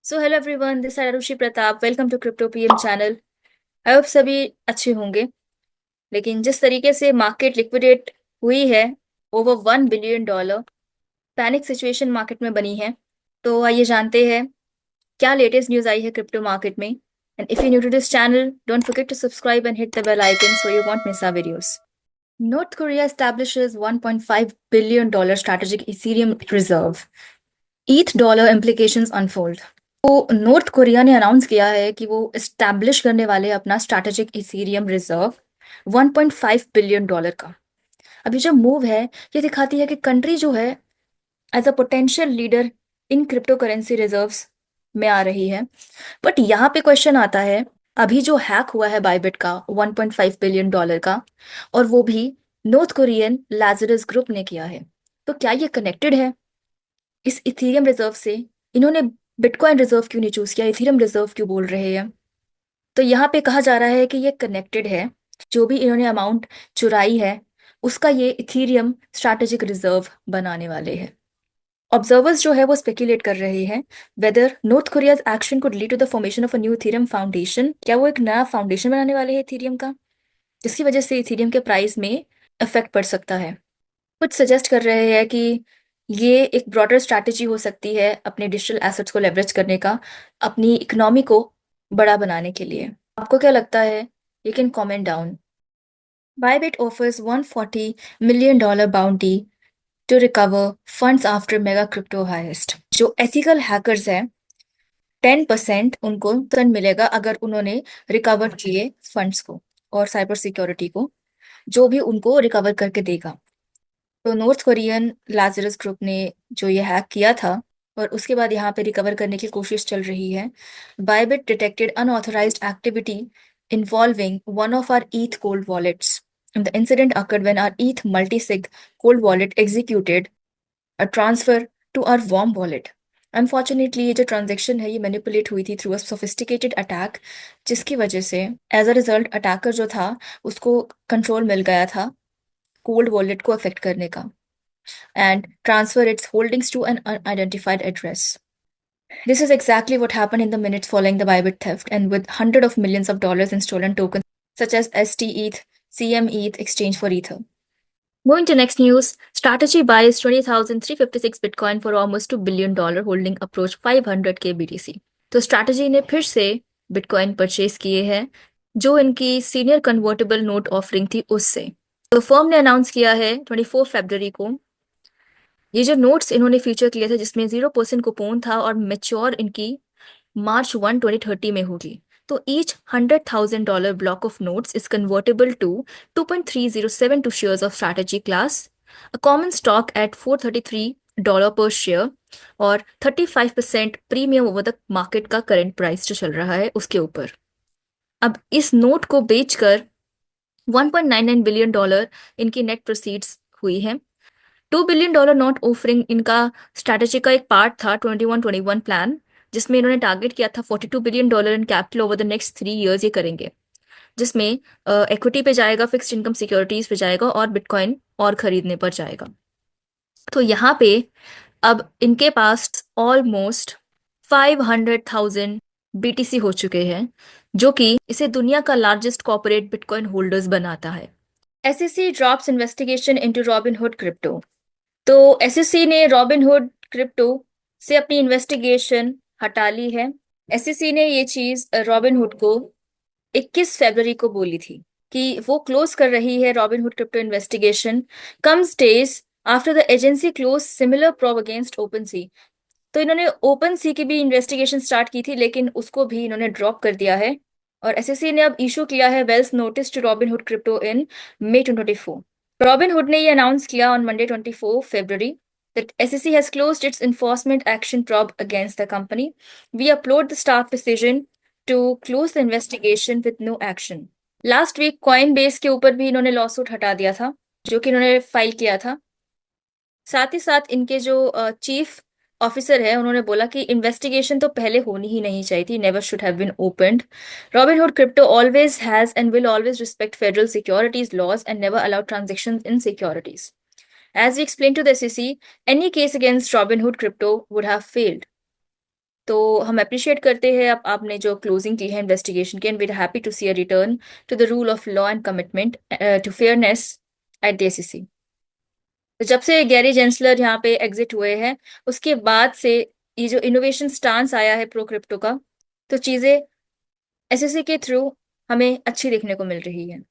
So hello everyone, this is Arushi Pratap. Welcome to crypto PM channel. I hope सभी अच्छे होंगे। लेकिन जिस तरीके से मार्केट लिक्विडेट हुई है, over $1 billion panic situation market में बनी है। तो आइए जानते हैं क्या लेटेस्ट न्यूज़ आई है क्रिप्टो मार्केट में। And if you new to this channel, don't forget to subscribe and hit the bell icon so you won't miss our videos. North Korea establishes $1.5 billion strategic Ethereum reserve. ETH dollar implications unfold. तो north Korea ने announce किया है कि वो establish करने वाले अपना strategic Ethereum reserve $1.5 billion का। अभी जो मूव है, ये दिखाती है कि कंट्री जो है as a potential leader in crypto currency reserves में आ रही है। बट यहाँ पे क्वेश्चन आता है, अभी जो हैक हुआ है बाइबिट का $1.5 बिलियन का, और वो भी नॉर्थ कोरियन लाजरस ग्रुप ने किया है, तो क्या ये कनेक्टेड है इस इथेरियम रिजर्व से? इन्होंने बिटकॉइन रिजर्व क्यों नहीं चूज किया, इथेरियम रिजर्व क्यों बोल रहे हैं? तो यहाँ पे कहा जा रहा है कि ये कनेक्टेड है। जो भी इन्होंने अमाउंट चुराई है, उसका ये इथेरियम स्ट्रैटेजिक रिजर्व बनाने वाले हैं। ऑब्जर्वर्स जो है वो स्पेकुलेट कर रहे हैं whether North Korea's action could lead to the formation of a new Ethereum foundation. क्या वो एक नया फाउंडेशन बनाने वाले हैं इथेरियम का, जिसकी वजह से इथेरियम के प्राइस में इफेक्ट पड़ सकता है? कुछ सजेस्ट कर रहे हैं कि ये एक ब्रॉडर स्ट्रैटेजी हो सकती है अपने डिजिटल एसेट्स को लेवरेज करने का, अपनी इकोनॉमी को बड़ा बनाने के लिए। आपको क्या लगता है? You can comment down. Bybit offers $140 million bounty to recover funds after mega crypto heist. जो एथिकल हैकर्स हैं, 10% उनको टर्न मिलेगा अगर उन्होंने रिकवर किए फंड्स को और साइबर सिक्योरिटी को, जो भी उनको रिकवर करके देगा। तो नॉर्थ कोरियन लाजरस ग्रुप ने जो ये हैक किया था, और उसके बाद यहाँ पे रिकवर करने की कोशिश चल रही है। Bybit detected unauthorised activity involving one of our ETH cold wallets. And the incident occurred when our ETH multi-sig cold wallet executed a transfer to our warm wallet. Unfortunately, ये जो ट्रांजेक्शन है ये मैनिपुलेट हुई थी through a sophisticated attack, जिसकी वजह से as a result attacker जो था उसको कंट्रोल मिल गया था कोल्ड वॉलेट को अफेक्ट करने का and transfer its holdings to an unidentified address. This is exactly what happened in the minutes following the Bybit theft, and with hundreds of millions of dollars in stolen tokens such as STETH, CMETH exchange for Ether. Moving to next news, Strategy buys 20,356 Bitcoin for almost $2 billion, holding approach 500K BTC. तो strategy ने फिर से bitcoin purchase किए हैं, जो इनकी senior convertible note offering थी उससे। तो फर्म ने अनाउंस किया है 24 फरवरी को ये जो नोट्स इन्होंने फ्यूचर के लिए थे, जिसमें 0% कूपन था और मेच्योर इनकी March 1, 2030 में होगी। तो each $100,000 block of notes is convertible to 2.3072 shares of Strategy class, A common stock at $433 per share, और 35% प्रीमियम ओवर द मार्केट का करंट प्राइस जो चल रहा है उसके ऊपर। अब इस नोट को बेचकर $1.99 बिलियन इनकी नेट प्रोसीड्स हुई है। $2 बिलियन नॉट ऑफरिंग इनका स्ट्रैटेजी का एक पार्ट था 21-21 प्लान, जिसमें इन्होंने टारगेट किया था $42 billion in capital over the next 3 years ये करेंगे, जिसमें इक्विटी पे जाएगा, फिक्स्ड इनकम सिक्योरिटीज पे जाएगा और बिटकॉइन और खरीदने पर जाएगा। तो यहाँ पे अब इनके पास ऑलमोस्ट 500,000 BTC हो चुके हैं, जो कि इसे दुनिया का लार्जेस्ट कॉर्पोरेट बिटकॉइन होल्डर्स बनाता है। SEC drops investigation into Robinhood crypto. तो एसईसी ने रॉबिनहुड क्रिप्टो से अपनी इन्वेस्टिगेशन हटा ली है। एसईसी ने ये चीज रॉबिनहुड को 21 फरवरी को बोली थी कि वो क्लोज कर रही है Robinhood crypto investigation, comes days after the agency close similar probe against OpenSea. तो इन्होंने ओपन सी की भी इन्वेस्टिगेशन स्टार्ट की थी, लेकिन उसको भी इन्होंने ड्रॉप कर दिया है। और एसईसी ने अब इशू किया है Wells notice to Robinhood crypto in May 2024। Robinhood ने ये अनाउंस किया on Monday 24 February that SEC has closed its enforcement action probe against the company. We applaud the staff decision to close the investigation with no action. Last week Coinbase के ऊपर भी इन्होंने lawsuit हटा दिया था, जो कि इन्होंने फाइल किया था। साथ ही साथ इनके जो चीफ ऑफिसर है उन्होंने बोला कि इन्वेस्टिगेशन तो पहले होनी ही नहीं चाहिए थी, never should have been opened. Robinhood crypto always has and will always respect federal securities laws and never allow transactions in securities. As we explained to the SEC, any case against Robinhood Crypto would have failed. तो हम appreciate करते हैं आपने जो closing की है investigation की, and we are happy to see a return to the rule of law and commitment to fairness at the SEC. तो जब से गैरी जेंसलर यहाँ पे एग्जिट हुए हैं, उसके बाद से ये जो इनोवेशन स्टांस आया है प्रो क्रिप्टो का, तो चीजें एसईसी के थ्रू हमें अच्छी देखने को मिल रही है।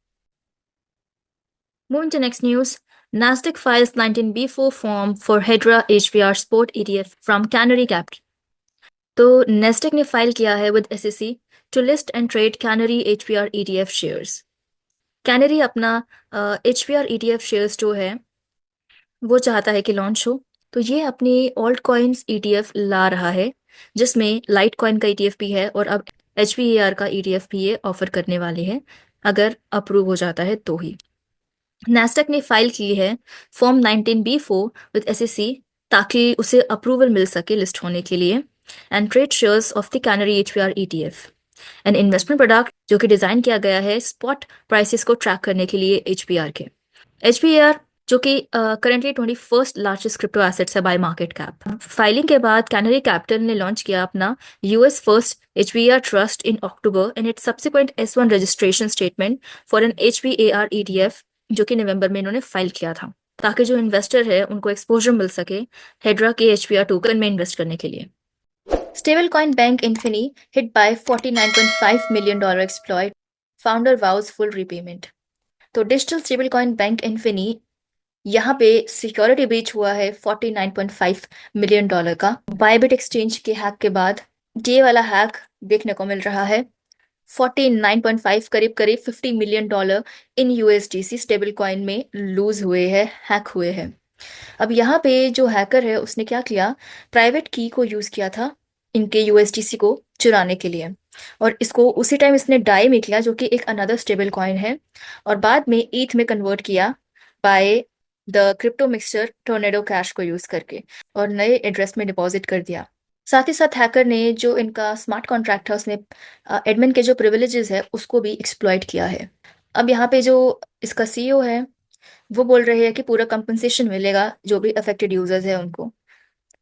Moving to next news, Nasdaq files 19B4 form for Hedra HBR Sport ETF from Canary Capital. तो Nasdaq ने फाइल किया है with SEC to list and trade Canary HBR ETF shares. Canary अपना HBR ETF शेयर्स जो है वो चाहता है कि लॉन्च हो, तो ये अपनी ऑल्ट कॉइन्स ETF ला रहा है, जिसमें लाइट कॉइन का ETF भी है और अब HBAR का ETF भी ये ऑफर करने वाले हैं, अगर अप्रूव हो जाता है तो ही। नैस्डैक ने फाइल की है फॉर्म 19B4 विद एसईसी ताकि उसे अप्रूवल मिल सके लिस्ट होने के लिए, and trade shares of the canary HBR ETF, an investment product जो कि डिजाइन किया गया है स्पॉट प्राइसेस को ट्रैक करने के लिए HBR के। HBR जो कि currently 21st largest crypto assets है बाय मार्केट कैप। फाइलिंग के बाद कैनरी कैपिटल ने लॉन्च किया अपना US first HBR trust in October and its subsequent S1 registration statement for an HBAR ETF जो कि नवंबर में इन्होंने फाइल किया था, ताकि जो इन्वेस्टर है उनको एक्सपोजर मिल सके हेड्रा के HBR टोकन में इन्वेस्ट करने के लिए। Stablecoin bank Infini hit by $49.5 million exploit, founder vows full repayment. तो digital stablecoin bank Infini यहाँ पे सिक्योरिटी ब्रीच हुआ है $49.5 मिलियन का बायबिट एक्सचेंज के हैक के बाद। ये वाला हैक देखने को मिल रहा है 49.5 करीब करीब $50 million in USDC stable coin में लूज हुए हैं, हैक हुए हैं। अब यहाँ पे जो हैकर है उसने क्या किया, प्राइवेट की को यूज किया था इनके USDC को चुराने के लिए, और इसको उसी टाइम इसने डाई में किया जो कि एक अनदर स्टेबल कॉइन है, और बाद में ईथ में कन्वर्ट किया by the crypto mixture tornado cash को यूज करके, और नए एड्रेस में डिपॉजिट कर दिया। साथ ही साथ हैकर ने जो इनका स्मार्ट कॉन्ट्रैक्ट है उसने एडमिन के जो प्रिविलेजेस है उसको भी एक्सप्लॉइट किया है। अब यहाँ पे जो इसका CEO है वो बोल रहे हैं कि पूरा कंपनसेशन मिलेगा जो भी अफेक्टेड यूजर्स है उनको,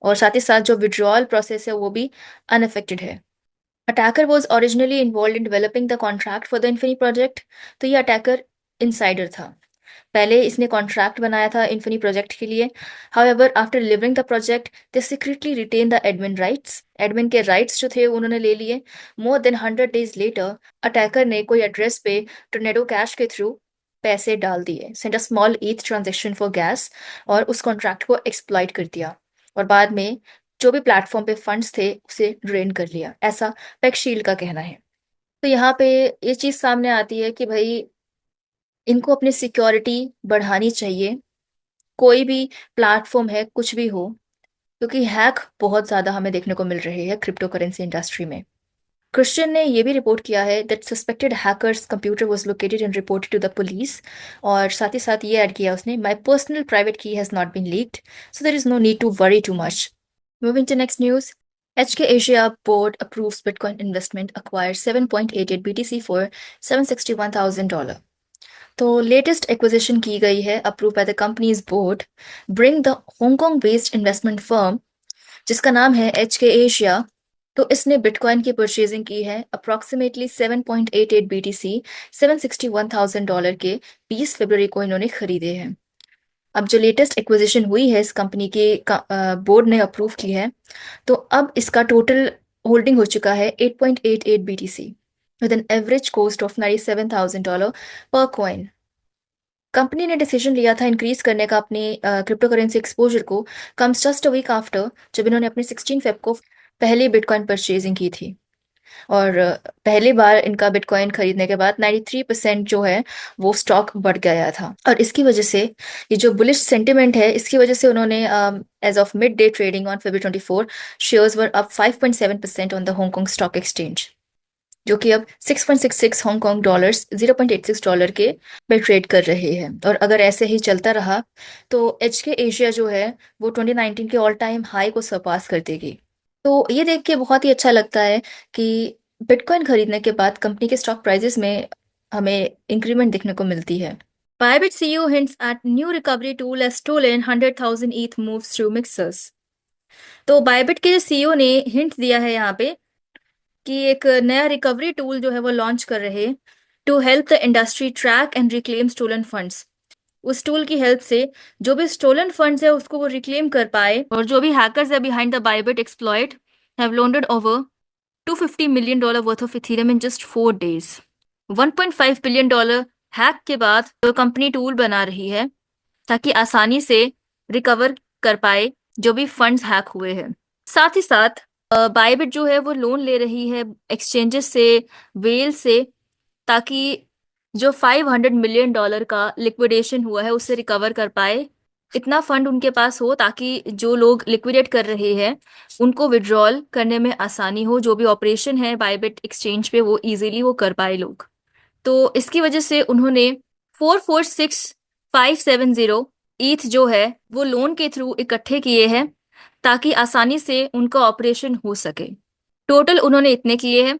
और साथ ही साथ जो विड्रॉल प्रोसेस है वो भी अनअफेक्टेड है। Attacker was originally involve in developing the contract for the इन्फिनी project. तो ये अटैकर इनसाइडर था, पहले इसने कॉन्ट्रैक्ट बनाया था इन्फिनी प्रोजेक्ट के लिए। However after delivering the project they secretly retained the admin rights, admin के राइट्स जो थे उन्होंने ले लिए। More than 100 days later attacker ने कोई एड्रेस पे टोर्नेडो कैश के थ्रू पैसे डाल दिए, send a small ETH transaction for gas, और उस कॉन्ट्रैक्ट को एक्सप्लॉइट कर दिया, और बाद में जो भी प्लेटफॉर्म पे फंड्स थे उसे ड्रेन कर लिया, ऐसा पेक्शील का कहना है। तो यहाँ पे ये चीज सामने आती है कि भाई इनको अपनी सिक्योरिटी बढ़ानी चाहिए, कोई भी प्लेटफॉर्म है कुछ भी हो, क्योंकि हैक बहुत ज़्यादा हमें देखने को मिल रहे हैं क्रिप्टो करेंसी इंडस्ट्री में। क्रिश्चियन ने ये भी रिपोर्ट किया है that suspected hacker's computer was located and reported to the police, और साथ ही साथ ये ऐड किया उसने, my personal private key has not been leaked, so there is no need to worry too much. Moving to next news, HK Asia board approves Bitcoin investment, acquires 7.88 BTC for $761,000। तो latest acquisition की गई है approve by the companies board, bring the Hong Kong based investment firm जिसका नाम है HK Asia. तो इसने bitcoin की परचेजिंग की है अप्रॉक्सीमेटली 7.88 BTC, $761,000 के 20 फरवरी को इन्होंने खरीदे हैं। अब जो लेटेस्ट एक्विजिशन हुई है इस कंपनी के बोर्ड ने अप्रूव की है, तो अब इसका टोटल होल्डिंग हो चुका है 8.88 BTC with an average cost of $97,000 पर कॉइन। कंपनी ने डिसीजन लिया था इंक्रीज करने का अपने क्रिप्टो करेंसी एक्सपोजर को, comes just a week after जब इन्होंने अपने 16 फेब को पहली बिटकॉइन परचेजिंग की थी, और पहली बार इनका बिटकॉइन खरीदने के बाद 93% जो है वो स्टॉक बढ़ गया था, और इसकी वजह से ये जो बुलिश सेंटिमेंट है इसकी वजह से उन्होंने as of midday trading on February 24 shares were up 5.7% on the Hong Kong stock exchange, जो कि अब 6.66 हांगकांग डॉलर्स $0.86 के पे ट्रेड कर रहे हैं। और अगर ऐसे ही चलता रहा तो HK एशिया जो है वो 2019 के ऑल टाइम हाई को सरपास कर देगी। तो ये देख के बहुत ही अच्छा लगता है कि बिटकॉइन खरीदने के बाद कंपनी के स्टॉक प्राइसेस में हमें इंक्रीमेंट देखने को मिलती है। Bybit CEO hints at new recovery tool as stolen 100,000 ETH moves through mixers। तो बायबिट के सीईओ ने हिंट दिया है यहाँ पे कि एक नया रिकवरी टूल जो है वो लॉन्च कर रहे हैं to help the industry track and reclaim stolen funds. उस टूल की हेल्प से जो भी स्टोलन फंड्स है उसको वो रिक्लेम कर पाए, और जो भी हैकर्स है behind the Bybit exploit have laundered over $250 million worth of Ethereum in just 4 days। $1.5 billion hack के बाद तो कंपनी टूल बना रही है ताकि आसानी से रिकवर कर पाए जो भी फंड्स हैक हुए हैं। साथ ही साथ बायबिट जो है वो लोन ले रही है एक्सचेंजेस से, वेल से, ताकि जो $500 million का लिक्विडेशन हुआ है उससे रिकवर कर पाए। इतना फंड उनके पास हो ताकि जो लोग लिक्विडेट कर रहे हैं उनको विड्रॉल करने में आसानी हो, जो भी ऑपरेशन है बायबिट एक्सचेंज पे वो इजीली वो कर पाए लोग। तो इसकी वजह से उन्होंने 446570 ईथ जो है वो लोन के थ्रू इकट्ठे किए हैं ताकि आसानी से उनका ऑपरेशन हो सके। टोटल उन्होंने इतने किए हैं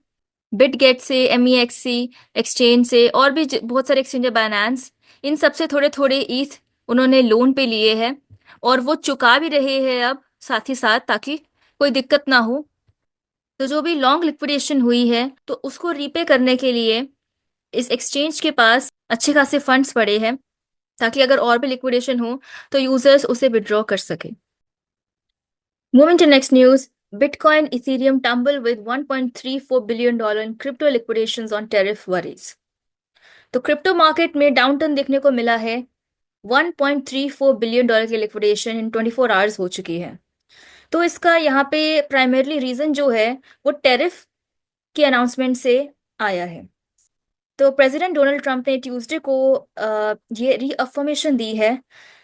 बिटगेट से, MEXC एक्सचेंज से, और भी बहुत सारे एक्सचेंज है, बाइनेंस, इन सबसे थोड़े थोड़े ईथ उन्होंने लोन पे लिए हैं और वो चुका भी रहे हैं अब साथ ही साथ, ताकि कोई दिक्कत ना हो। तो जो भी लॉन्ग लिक्विडेशन हुई है तो उसको रीपे करने के लिए इस एक्सचेंज के पास अच्छे खासे फंड्स पड़े हैं ताकि अगर और भी लिक्विडेशन हो तो यूजर्स उसे विड्रॉ कर सके। Moving to next news, Bitcoin Ethereum tumble with $1.34 billion in crypto liquidations on tariff worries। तो क्रिप्टो मार्केट में डाउनटर्न देखने को मिला है। $1.34 बिलियन की लिक्विडेशन इन 24 आवर्स हो चुकी है। तो इसका यहाँ पे प्राइमरली रीजन जो है वो टैरिफ की अनाउंसमेंट से आया है। तो प्रेसिडेंट डोनाल्ड ट्रंप ने ट्यूसडे को ये रीअफर्मेशन दी है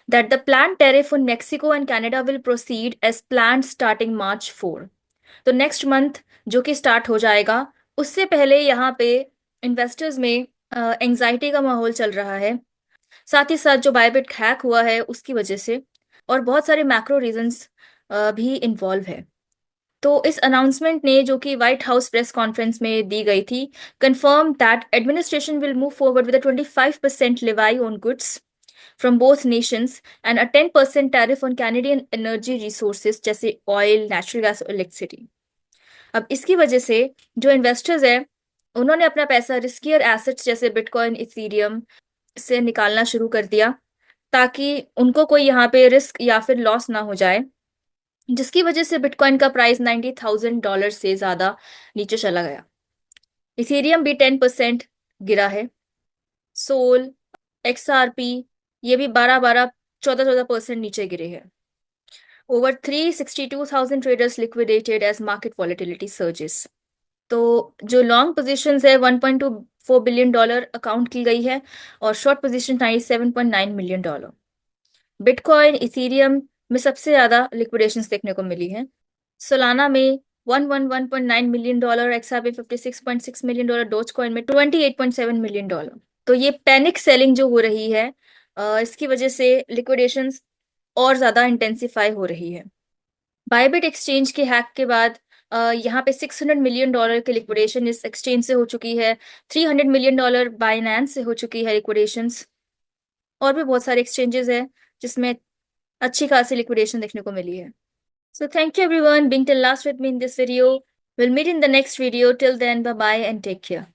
that the plan tariff on Mexico and Canada will proceed as plan starting March 4। तो नेक्स्ट मंथ जो कि स्टार्ट हो जाएगा, उससे पहले यहाँ पे इन्वेस्टर्स में एंजाइटी का माहौल चल रहा है, साथ ही साथ जो बायबिट हैक हुआ है उसकी वजह से, और बहुत सारे मैक्रो रीजंस भी इन्वॉल्व है। तो इस अनाउंसमेंट ने जो कि व्हाइट हाउस प्रेस कॉन्फ्रेंस में दी गई थी, confirm that administration will move forward with 25% लेवाई on goods from both Nations and 10% tariff on Canadian energy resources जैसे ऑयल, नेचुरल गैस और इलेक्ट्रिसिटी। अब इसकी वजह से जो इन्वेस्टर्स है उन्होंने अपना पैसा रिस्कियर एसेट्स जैसे बिटकॉइन, इथीरियम से निकालना शुरू कर दिया ताकि उनको कोई यहाँ पे रिस्क या फिर लॉस ना हो जाए, जिसकी वजह से बिटकॉइन का प्राइस $90,000 से ज्यादा नीचे चला गया। इथेरियम भी 10% गिरा है। सोल, XRP ये भी 12-12, 14-14% नीचे गिरे हैं। Over 362,000 traders liquidated as market volatility surges. तो जो लॉन्ग पोजीशंस है $1.24 बिलियन अकाउंट की गई है और short position $97.9 million. Bitcoin, Ethereum में सबसे ज्यादा लिक्विडेशंस देखने को मिली है। सोलाना में $111.9 million, XRP 56.6 million, dose coin में $28.7 मिलियन। तो ये पैनिक सेलिंग जो हो रही है इसकी वजह से लिक्विडेशंस और ज्यादा इंटेंसिफाई हो रही है। बायबिट एक्सचेंज के हैक के बाद यहाँ पे $600 मिलियन की लिक्विडेशन इस एक्सचेंज से हो चुकी है। $300 मिलियन बाइनेंस से हो चुकी है लिक्विडेशंस, और भी बहुत सारे एक्सचेंजेस है जिसमें अच्छी खासी लिक्विडेशन देखने को मिली है। So thank you everyone being till last with me in this video. We'll meet in the next video. Till then, bye bye and take care.